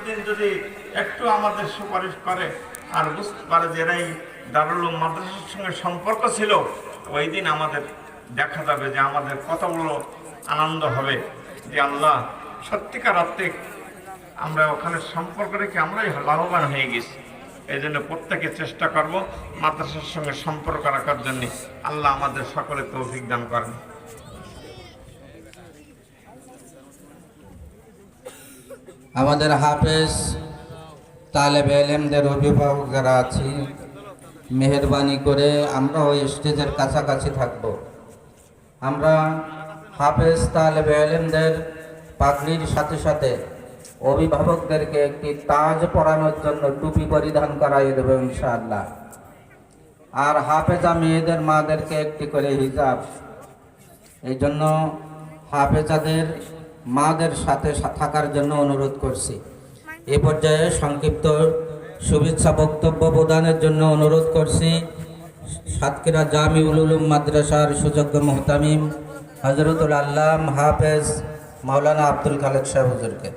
দিন যদি একটু আমাদের সুপারিশ করে আর বুঝতে পারে যে এরাই দারুল উলুম মাদ্রাসার সঙ্গে সম্পর্ক ছিল, ওই দিন আমাদের দেখা যাবে যে আমাদের কতগুলো আনন্দ হবে যে আল্লাহ সত্যিকার অর্থে আমরা ওখানে সম্পর্ক রেখে আমরাই লাভবান হয়ে গেছি। এই জন্য প্রত্যেকে চেষ্টা করব মাদ্রাসার সঙ্গে সম্পর্ক রাখার জন্য। আল্লাহ আমাদের সকলে তৌফিক দান করেন। আমাদের হাফেজ তালেবে ইলমদের অভিভাবক যারা আছি, মেহেরবানি করে আমরা ওই স্টেজের কাছাকাছি থাকব। আমরা হাফেজ তালেবে ইলমদের পাগড়ির সাথে সাথে অভিভাবকদেরকে একটি তাজ পরানোর জন্য টুপি পরিধান করাই দেব ইনশাআল্লাহ। আর হাফেজা মেয়েদের মাদেরকে একটি করে হিজাব। এই জন্য হাফেজাদের মাদের সাথে থাকার জন্য অনুরোধ করছি। এ পর্যায়ে সংক্ষিপ্ত শুভেচ্ছা বক্তব্য প্রদানের জন্য অনুরোধ করছি সাতক্ষীরা জামিউল উলুম মাদ্রাসার সুযোগ্য মুহতামিম হযরতুল আল্লাম হাফেজ মাওলানা আব্দুল খালেক সাহেব হুজুরকে।